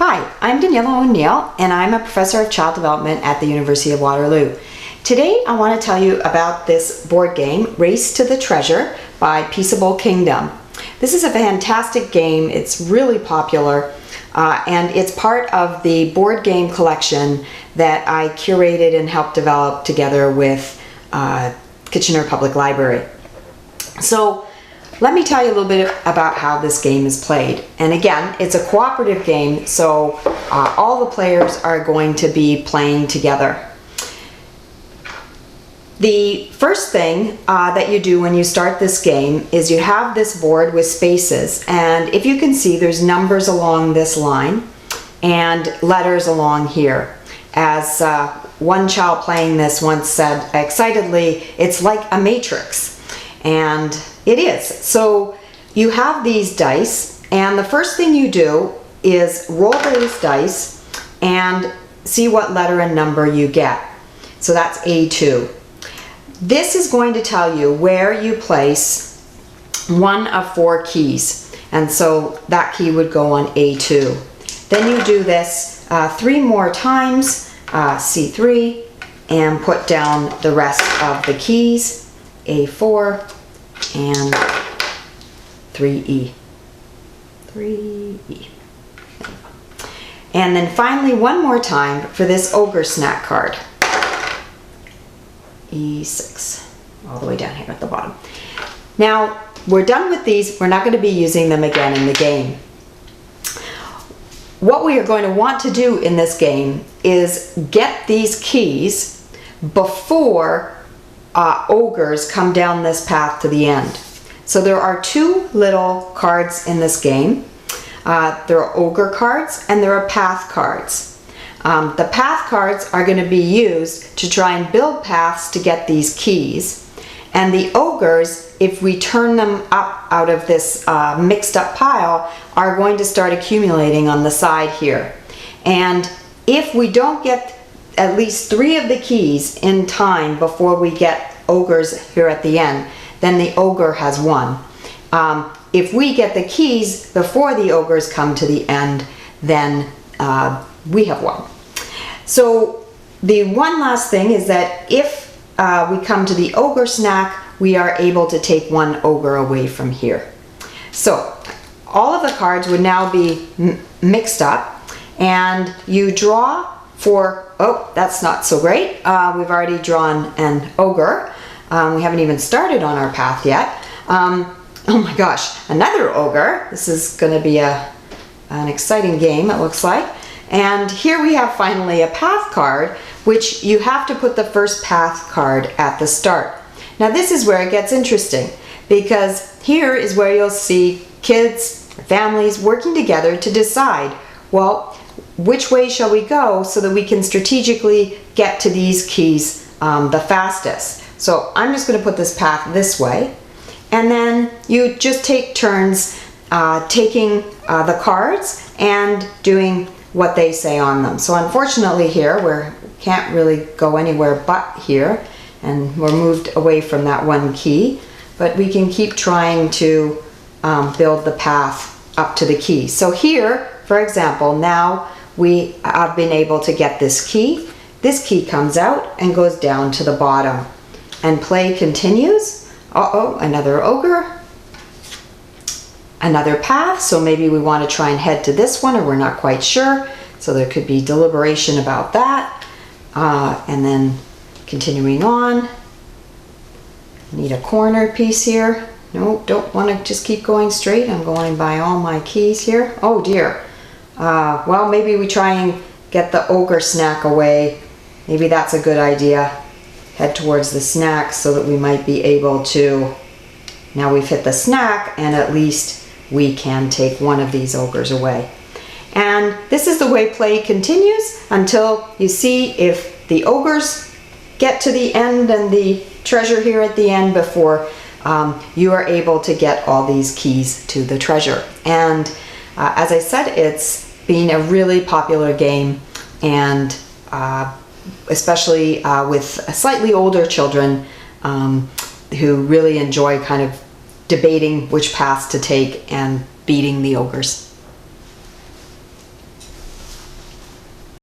Hi, I'm Daniela O'Neill, and I'm a professor of child development at the University of Waterloo. Today I want to tell you about this board game, Race to the Treasure by Peaceable Kingdom. This is a fantastic game. It's really popular, and it's part of the board game collection that I curated and helped develop together with Kitchener Public Library. So let me tell you a little bit about how this game is played. And again, it's a cooperative game, so all the players are going to be playing together. The first thing that you do when you start this game is you have this board with spaces, and if you can see, there's numbers along this line and letters along here. As one child playing this once said excitedly, it's like a matrix. And it is. So you have these dice, and the first thing you do is roll these dice and see what letter and number you get. So that's A2. This is going to tell you where you place one of 4 keys, and so that key would go on A2. Then you do this 3 more times, C3, and put down the rest of the keys, A4 and 3E. 3E. And then finally, one more time for this ogre snack card. E6, all the way down here at the bottom. Now, we're done with these. We're not going to be using them again in the game. What we are going to want to do in this game is get these keys before ogres come down this path to the end. So there are 2 little cards in this game. There are ogre cards and there are path cards. The path cards are going to be used to try and build paths to get these keys. And the ogres, if we turn them up out of this mixed up pile, are going to start accumulating on the side here. And if we don't get at least 3 of the keys in time before we get ogres here at the end, then the ogre has won. If we get the keys before the ogres come to the end, then we have won. So the one last thing is that if we come to the ogre snack, we are able to take 1 ogre away from here. So all of the cards would now be mixed up, and you draw for, oh, that's not so great. We've already drawn an ogre. We haven't even started on our path yet. Oh my gosh, another ogre. This is going to be an exciting game, it looks like. And here we have finally a path card, which you have to put the first path card at the start. Now this is where it gets interesting, because here is where you'll see kids, families working together to decide, well, which way shall we go so that we can strategically get to these keys the fastest. So I'm just going to put this path this way, and then you just take turns taking the cards and doing what they say on them. So unfortunately here we can't really go anywhere but here, and we're moved away from that 1 key, but we can keep trying to build the path up to the key. So here, for example, now we have been able to get this key. This key comes out and goes down to the bottom, and play continues. Uh-oh, another ogre. Another path, so maybe we want to try and head to this one, or we're not quite sure. So there could be deliberation about that. And then continuing on. Need a corner piece here. No, don't want to just keep going straight. I'm going by all my keys here. Oh dear. Well, maybe we try and get the ogre snack away. Maybe that's a good idea. Head towards the snack so that we might be able to, now we've hit the snack, and at least we can take 1 of these ogres away. And this is the way play continues until you see if the ogres get to the end and the treasure here at the end before you are able to get all these keys to the treasure. And as I said, it's been a really popular game, and especially with slightly older children who really enjoy kind of debating which paths to take and beating the ogres.